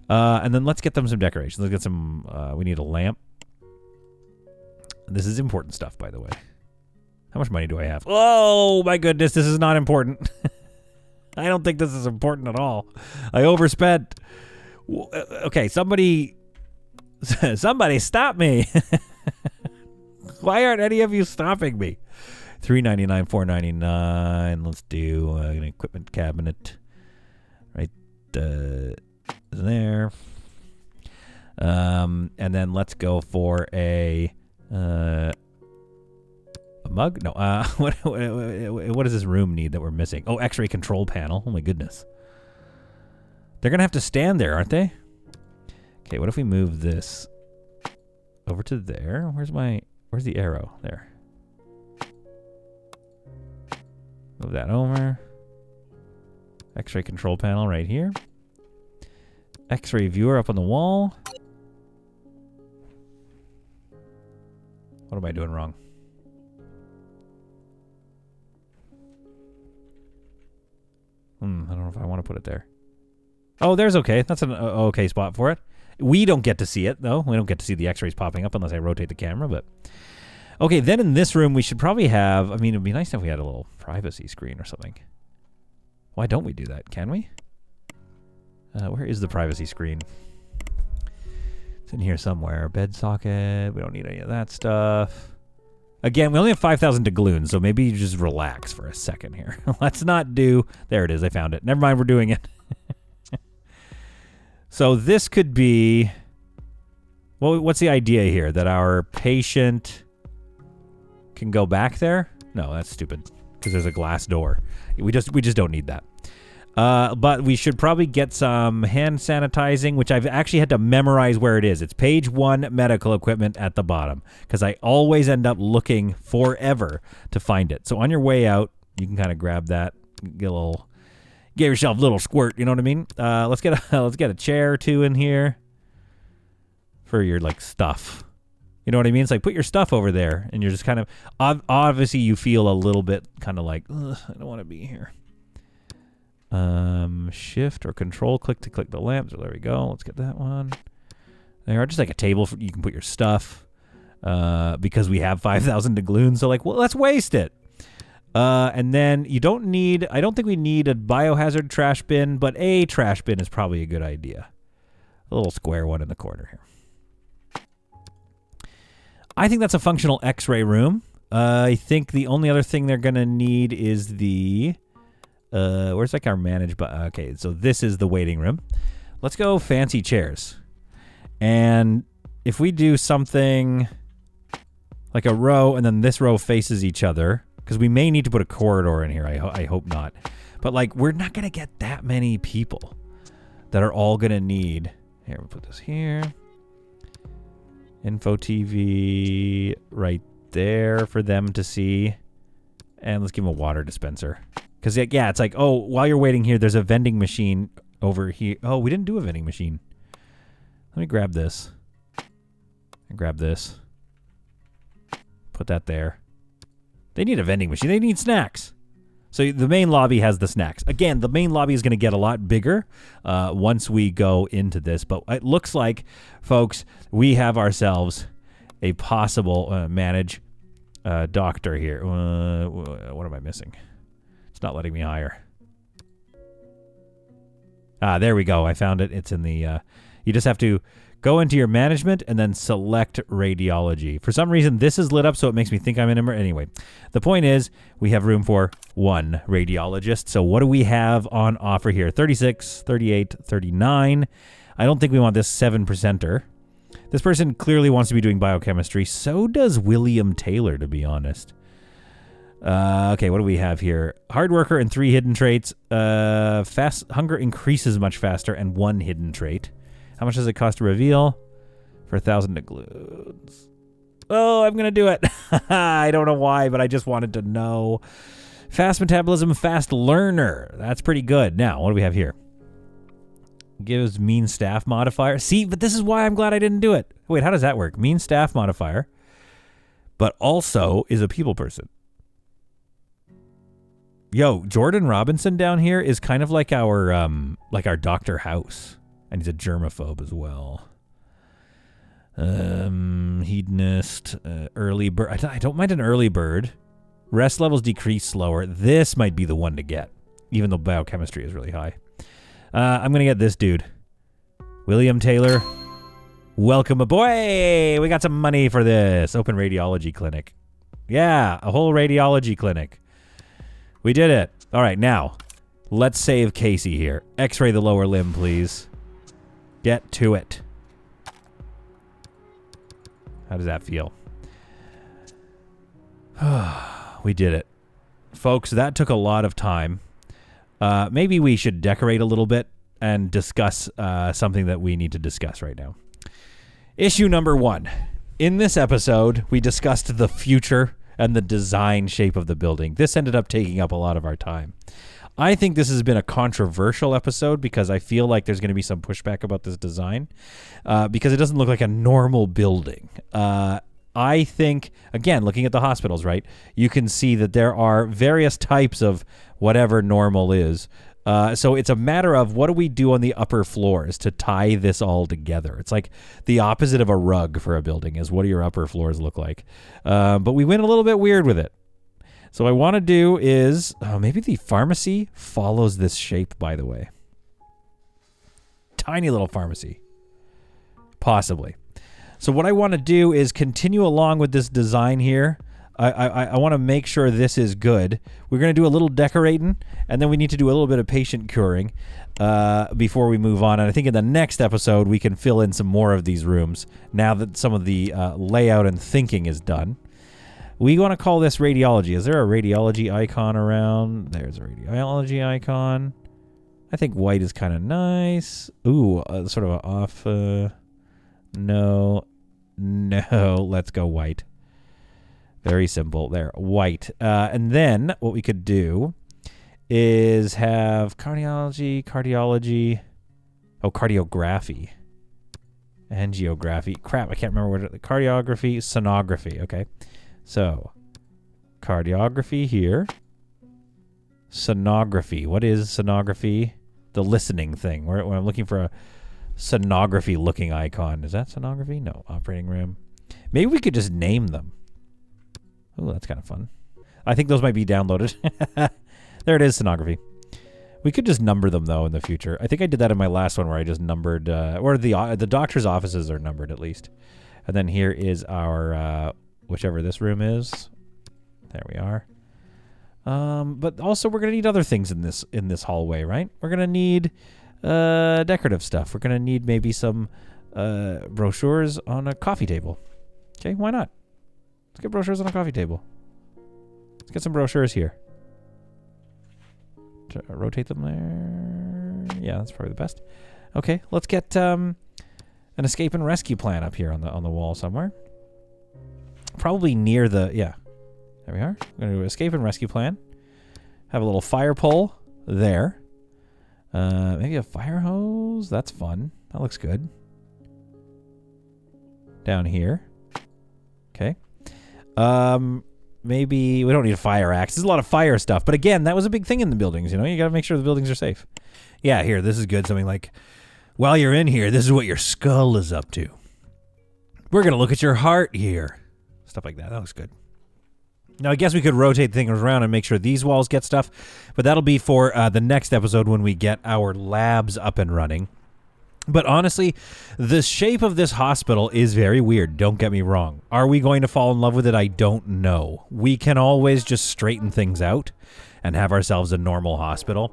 And then let's get them some decorations. Let's get some, we need a lamp. This is important stuff, by the way. How much money do I have? Oh, my goodness, this is not important. I don't think this is important at all. I overspent. Okay, somebody stop me. Why aren't any of you stopping me? $3.99, $4.99. Let's do an equipment cabinet right there. And then let's go for a mug? No. What does this room need that we're missing? Oh, X-ray control panel. Oh my goodness. They're gonna have to stand there, aren't they? Okay. What if we move this over to there? Where's the arrow? There. Move that over. X-ray control panel right here. X-ray viewer up on the wall. What am I doing wrong? I don't know if I want to put it there. Oh, there's okay. That's an okay spot for it. We don't get to see it, though. We don't get to see the x-rays popping up unless I rotate the camera, but... Okay, then in this room, we should probably have... I mean, it would be nice if we had a little privacy screen or something. Why don't we do that? Can we? Where is the privacy screen? It's in here somewhere. Bed socket. We don't need any of that stuff. Again, we only have 5,000 doubloons, so maybe you just relax for a second here. Let's not do... There it is. I found it. Never mind. We're doing it. So this could be... Well, what's the idea here? That our patient can go back there? No, that's stupid. Because there's a glass door. We just don't need that. But we should probably get some hand sanitizing, which I've actually had to memorize where it is. It's page 1, medical equipment at the bottom, because I always end up looking forever to find it. So on your way out, you can kind of grab that, get yourself a little squirt. You know what I mean? Let's get a chair or two in here for your like stuff. You know what I mean? It's like put your stuff over there, and you're just kind of obviously you feel a little bit kind of like I don't want to be here. Shift or control click to click the lamp. So there we go. Let's get that one. There, just like a table you can put your stuff. Because we have 5,000 doubloons, so like, well, let's waste it. And then you don't need, I don't think we need a biohazard trash bin, but a trash bin is probably a good idea. A little square one in the corner here. I think that's a functional x-ray room. I think the only other thing they're going to need is the, where's like our manage button? Okay, so this is the waiting room. Let's go fancy chairs. And if we do something like a row and then this row faces each other, because we may need to put a corridor in here. I hope not. But, like, we're not going to get that many people that are all going to need... Here, we'll put this here. Info TV right there for them to see. And let's give them a water dispenser. Because, yeah, it's like, oh, while you're waiting here, there's a vending machine over here. Oh, we didn't do a vending machine. Let me grab this. And grab this. Put that there. They need a vending machine. They need snacks. So the main lobby has the snacks. Again, the main lobby is going to get a lot bigger once we go into this. But it looks like, folks, we have ourselves a possible doctor here. What am I missing? It's not letting me hire. Ah, there we go. I found it. It's in the... you just have to... go into your management and then select radiology. For some reason, this is lit up, so it makes me think I'm in a... Anyway, the point is we have room for one radiologist. So what do we have on offer here? 36, 38, 39. I don't think we want this 7%er. This person clearly wants to be doing biochemistry. So does William Taylor, to be honest. Okay, what do we have here? Hard worker and 3 hidden traits. Fast hunger increases much faster and 1 hidden trait. How much does it cost to reveal? For 1,000 includes. Oh, I'm going to do it. I don't know why, but I just wanted to know. Fast metabolism, fast learner. That's pretty good. Now, what do we have here? Gives mean staff modifier. See, but this is why I'm glad I didn't do it. Wait, how does that work? Mean staff modifier, but also is a people person. Yo, Jordan Robinson down here is kind of like our Dr. House. And he's a germaphobe as well. Hedonist, early bird. I don't mind an early bird. Rest levels decrease slower. This might be the one to get, even though biochemistry is really high. I'm going to get this dude. William Taylor. Welcome aboard. We got some money for this. Open radiology clinic. Yeah, a whole radiology clinic. We did it. All right, now, let's save Casey here. X-ray the lower limb, please. Get to it. How does that feel? We did it. Folks, that took a lot of time. Maybe we should decorate a little bit and discuss something that we need to discuss right now. Issue number 1. In this episode, we discussed the future and the design shape of the building. This ended up taking up a lot of our time. I think this has been a controversial episode because I feel like there's going to be some pushback about this design because it doesn't look like a normal building. I think, again, looking at the hospitals, right, you can see that there are various types of whatever normal is. So it's a matter of what do we do on the upper floors to tie this all together. It's like the opposite of a rug for a building is what do your upper floors look like. But we went a little bit weird with it. So what I want to do is, maybe the pharmacy follows this shape, by the way. Tiny little pharmacy. Possibly. So what I want to do is continue along with this design here. I want to make sure this is good. We're going to do a little decorating, and then we need to do a little bit of patient curing before we move on. And I think in the next episode, we can fill in some more of these rooms now that some of the layout and thinking is done. We want to call this radiology. Is there a radiology icon around? There's a radiology icon. I think white is kind of nice. Ooh, sort of an off. No. Let's go white. Very simple. There, white. And then what we could do is have cardiology. Oh, cardiography. Angiography. Crap, I can't remember what cardiography, sonography. Okay. So, cardiography here. Sonography. What is sonography? The listening thing. Where I'm looking for a sonography-looking icon. Is that sonography? No. Operating room. Maybe we could just name them. Oh, that's kind of fun. I think those might be downloaded. There it is, sonography. We could just number them, though, in the future. I think I did that in my last one where I just numbered, or the doctor's offices are numbered at least. And then here is our, whichever this room is. There we are. But also we're going to need other things in this hallway, right? We're going to need decorative stuff. We're going to need maybe some brochures on a coffee table. Okay, why not? Let's get brochures on a coffee table. Let's get some brochures here. Rotate them there. Yeah, that's probably the best. Okay, let's get an escape and rescue plan up here on the wall somewhere. Probably near the There we are. We're gonna do an escape and rescue plan. Have a little fire pole there. Maybe a fire hose. That's fun. That looks good. Down here. Okay. Maybe we don't need a fire axe. There's a lot of fire stuff. But again, that was a big thing in the buildings, you know? You got to make sure the buildings are safe. Yeah, here, this is good. Something like, while you're in here, this is what your skull is up to. We're going to look at your heart here. Stuff like that. That looks good. Now, I guess we could rotate things around and make sure these walls get stuff. But that'll be for the next episode when we get our labs up and running. But honestly, the shape of this hospital is very weird. Don't get me wrong. Are we going to fall in love with it? I don't know. We can always just straighten things out and have ourselves a normal hospital.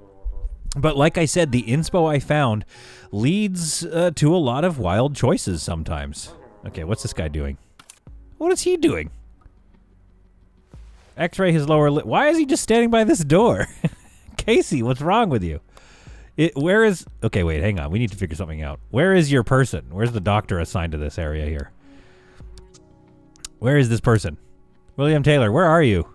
But like I said, the inspo I found leads to a lot of wild choices sometimes. Okay, what's this guy doing? What is he doing? X-ray his lower lip. Why is he just standing by this door? Casey, what's wrong with you? Where is... Okay, wait, hang on. We need to figure something out. Where is your person? Where's the doctor assigned to this area here? Where is this person? William Taylor, where are you?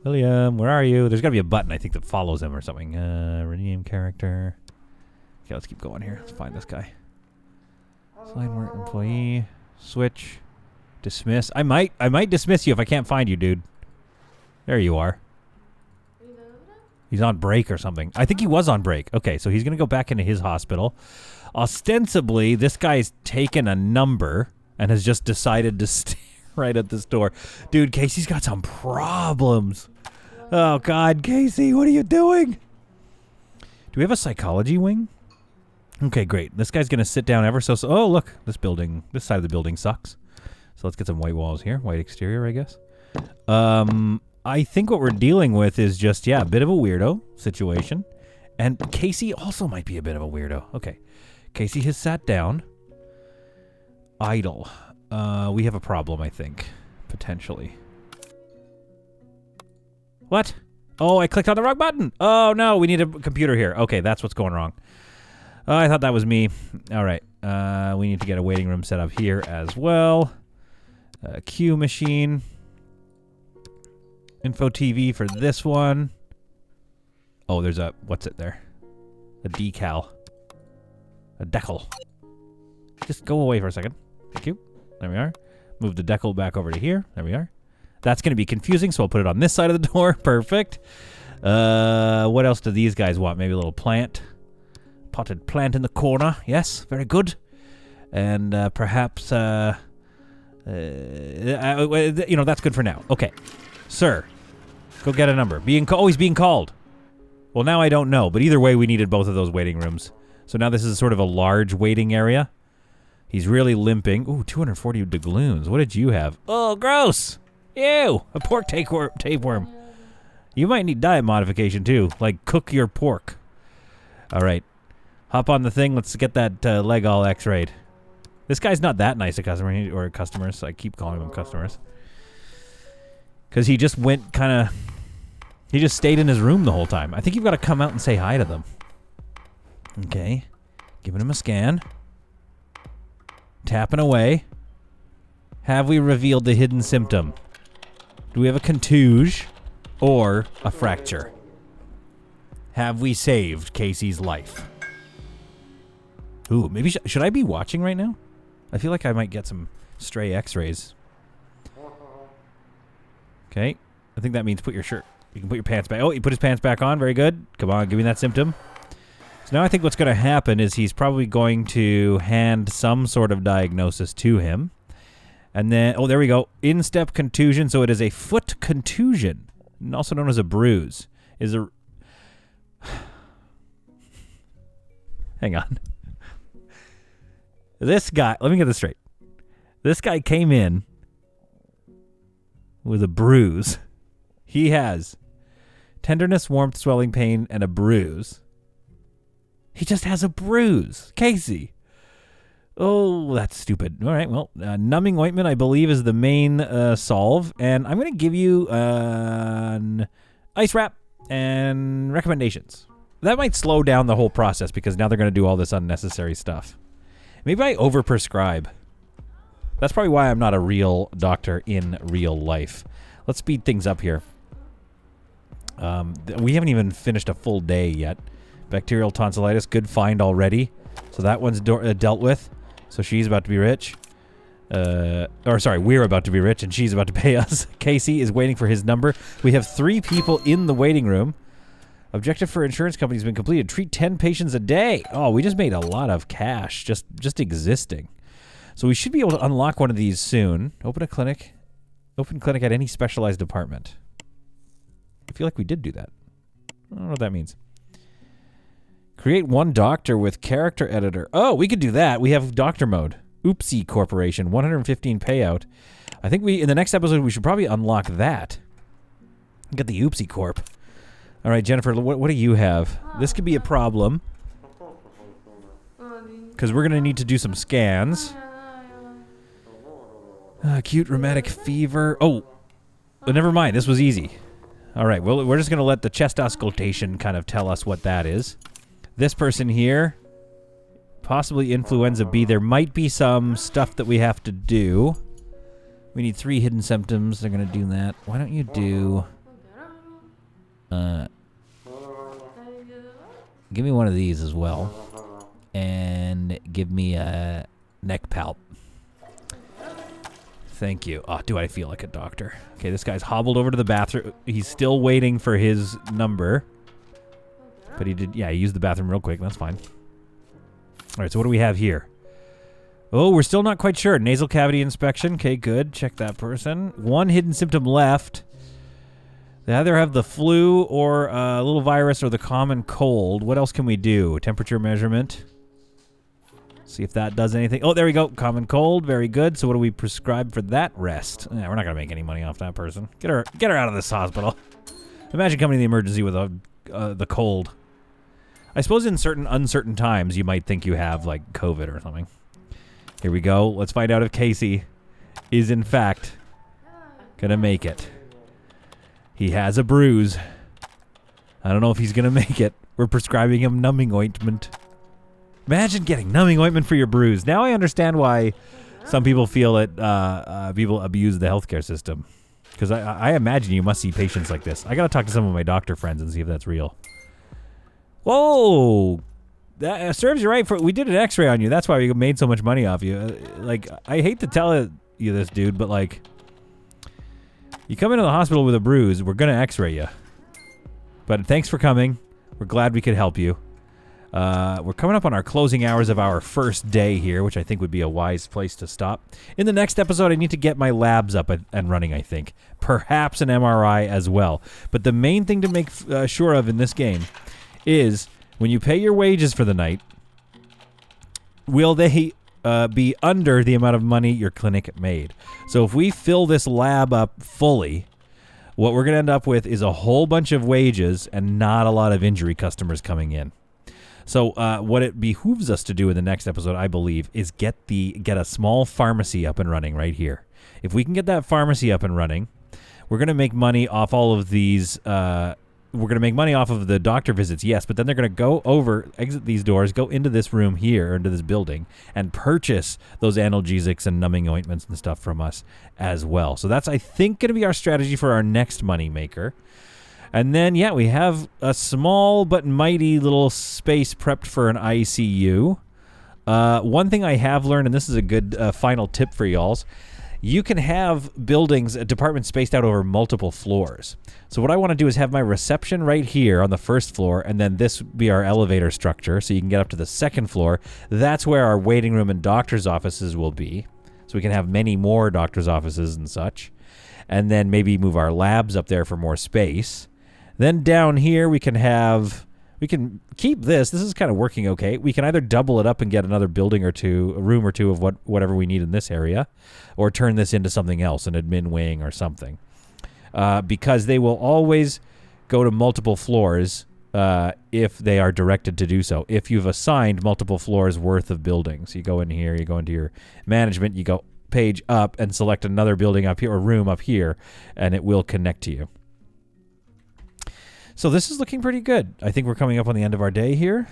William, where are you? There's got to be a button, I think, that follows him or something. Rename character. Okay, let's keep going here. Let's find this guy. Sign work employee. Switch. Dismiss. I might dismiss you if I can't find you, dude. There you are. He's on break or something. I think he was on break. Okay, so he's going to go back into his hospital. Ostensibly, this guy's taken a number and has just decided to stay right at this door. Dude, Casey's got some problems. Oh, God, Casey, what are you doing? Do we have a psychology wing? Okay, great. This guy's going to sit down ever so... Oh, look, this side of the building sucks. So let's get some white walls here. White exterior, I guess. I think what we're dealing with is just, a bit of a weirdo situation. And Casey also might be a bit of a weirdo. Okay. Casey has sat down. Idle. We have a problem, I think. Potentially. What? Oh, I clicked on the wrong button. Oh, no. We need a computer here. Okay, that's what's going wrong. I thought that was me. All right. We need to get a waiting room set up here as well. Q machine. Info TV for this one. Oh, there's a... What's it there? A decal. A decal. Just go away for a second. Thank you. There we are. Move the decal back over to here. There we are. That's going to be confusing, so I'll put it on this side of the door. Perfect. What else do these guys want? Maybe a little plant. Potted plant in the corner. Yes, very good. And perhaps... that's good for now. Okay. Sir, go get a number. He's being called. Well, now I don't know, but either way, we needed both of those waiting rooms. So now this is sort of a large waiting area. He's really limping. Ooh, 240 doubloons. What did you have? Oh, gross. Ew, a pork tapeworm. You might need diet modification, too. Like, cook your pork. All right. Hop on the thing. Let's get that leg all x-rayed. This guy's not that nice a customer, or customers. So I keep calling them customers. Because he just went he just stayed in his room the whole time. I think you've got to come out and say hi to them. Okay. Giving him a scan. Tapping away. Have we revealed the hidden symptom? Do we have a contuge or a fracture? Have we saved Casey's life? Ooh, maybe should I be watching right now? I feel like I might get some stray x-rays. Okay. I think that means put your shirt. You can put your pants back. Oh, he put his pants back on. Very good. Come on, give me that symptom. So now I think what's going to happen is he's probably going to hand some sort of diagnosis to him. And then, oh, there we go. Instep contusion. So it is a foot contusion, also known as a bruise. Hang on. This guy, let me get this straight. This guy came in with a bruise. He has tenderness, warmth, swelling, pain, and a bruise. He just has a bruise. Casey. Oh, that's stupid. All right, well, numbing ointment, I believe, is the main solve. And I'm going to give you an ice wrap and recommendations. That might slow down the whole process because now they're going to do all this unnecessary stuff. Maybe I overprescribe. That's probably why I'm not a real doctor in real life. Let's speed things up here. We haven't even finished a full day yet. Bacterial tonsillitis, good find already. So that one's dealt with. So she's about to be rich. We're about to be rich and she's about to pay us. Casey is waiting for his number. We have 3 people in the waiting room. Objective for insurance company has been completed. Treat 10 patients a day. Oh, we just made a lot of cash just existing. So we should be able to unlock one of these soon. Open a clinic. Open clinic at any specialized department. I feel like we did do that. I don't know what that means. Create one doctor with character editor. Oh, we could do that. We have doctor mode. Oopsie Corporation, 115 payout. I think in the next episode, we should probably unlock that. Get the Oopsie Corp. All right, Jennifer, what do you have? This could be a problem. Because we're going to need to do some scans. Acute rheumatic fever. Oh, never mind. This was easy. All right, well, we're just going to let the chest auscultation kind of tell us what that is. This person here, possibly influenza B. There might be some stuff that we have to do. We need 3 hidden symptoms. They're going to do that. Why don't you do... give me one of these as well. And give me a neck palp. Thank you. Oh, do I feel like a doctor? Okay, this guy's hobbled over to the bathroom. He's still waiting for his number. But he used the bathroom real quick. That's fine. All right, so what do we have here? Oh, we're still not quite sure. Nasal cavity inspection. Okay, good. Check that person. 1 hidden symptom left. They either have the flu or a little virus or the common cold. What else can we do? Temperature measurement. See if that does anything. Oh, there we go. Common cold. Very good. So what do we prescribe for that? Rest. Yeah, we're not going to make any money off that person. Get her out of this hospital. Imagine coming to the emergency with the cold. I suppose in certain uncertain times you might think you have like COVID or something. Here we go. Let's find out if Casey is in fact going to make it. He has a bruise. I don't know if he's going to make it. We're prescribing him numbing ointment. Imagine getting numbing ointment for your bruise. Now I understand why some people feel that people abuse the healthcare system. Because I imagine you must see patients like this. I got to talk to some of my doctor friends and see if that's real. Whoa! That serves you right. We did an x-ray on you. That's why we made so much money off you. I hate to tell you this, dude, but like... You come into the hospital with a bruise, we're going to x-ray you. But thanks for coming. We're glad we could help you. We're coming up on our closing hours of our first day here, which I think would be a wise place to stop. In the next episode, I need to get my labs up and running, I think. Perhaps an MRI as well. But the main thing to make sure of in this game is when you pay your wages for the night, will they be under the amount of money your clinic made? So if we fill this lab up fully, what we're going to end up with is a whole bunch of wages and not a lot of injury customers coming in. So what it behooves us to do in the next episode, I believe, is get a small pharmacy up and running right here. If we can get that pharmacy up and running, we're going to make money off all of these. We're going to make money off of the doctor visits, yes, but then they're going to exit these doors, go into this room here, into this building, and purchase those analgesics and numbing ointments and stuff from us as well. So that's, I think, going to be our strategy for our next money maker. And then, yeah, we have a small but mighty little space prepped for an ICU. One thing I have learned, and this is a good final tip for y'alls, you can have buildings, departments spaced out over multiple floors. So what I want to do is have my reception right here on the first floor, and then this be our elevator structure, so you can get up to the second floor. That's where our waiting room and doctor's offices will be. so we can have many more doctor's offices and such. And then maybe move our labs up there for more space. Then down here we can keep this. This is kind of working okay. We can either double it up and get another building or two, a room or two of whatever we need in this area, or turn this into something else, an admin wing or something. Because they will always go to multiple floors if they are directed to do so. If you've assigned multiple floors worth of buildings, you go in here, you go into your management, you go page up and select another building up here or room up here, and it will connect to you. So this is looking pretty good. I think we're coming up on the end of our day here,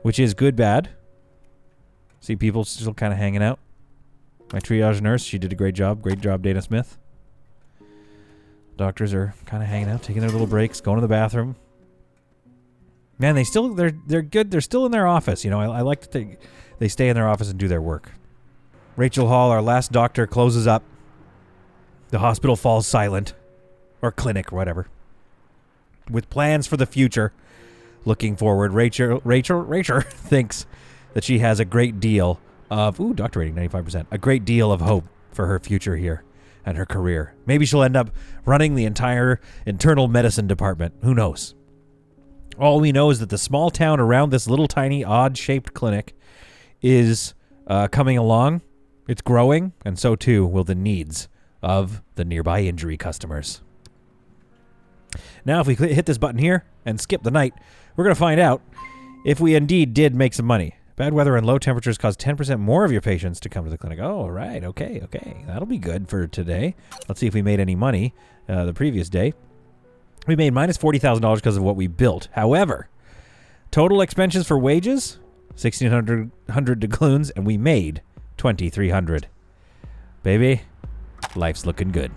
which is good, bad. See people still kind of hanging out. My triage nurse, she did a great job. Great job, Dana Smith. Doctors are kind of hanging out, taking their little breaks, going to the bathroom. Man, they're good. They're still in their office. You know, I like to think they stay in their office and do their work. Rachel Hall, our last doctor, closes up. The hospital falls silent. Or clinic, whatever. With plans for the future. Looking forward, Rachel thinks that she has a great deal of... Ooh, doctor rating, 95%. A great deal of hope for her future here and her career. Maybe she'll end up running the entire internal medicine department. Who knows? All we know is that the small town around this little tiny odd-shaped clinic is coming along. It's growing, and so too will the needs of the nearby injury customers. Now, if we hit this button here and skip the night, we're going to find out if we indeed did make some money. Bad weather and low temperatures cause 10% more of your patients to come to the clinic. Oh, all right. Okay. That'll be good for today. Let's see if we made any money the previous day. We made minus $40,000 because of what we built. However, total expenses for wages, $1,600 doubloons, and we made $2,300. Baby, life's looking good.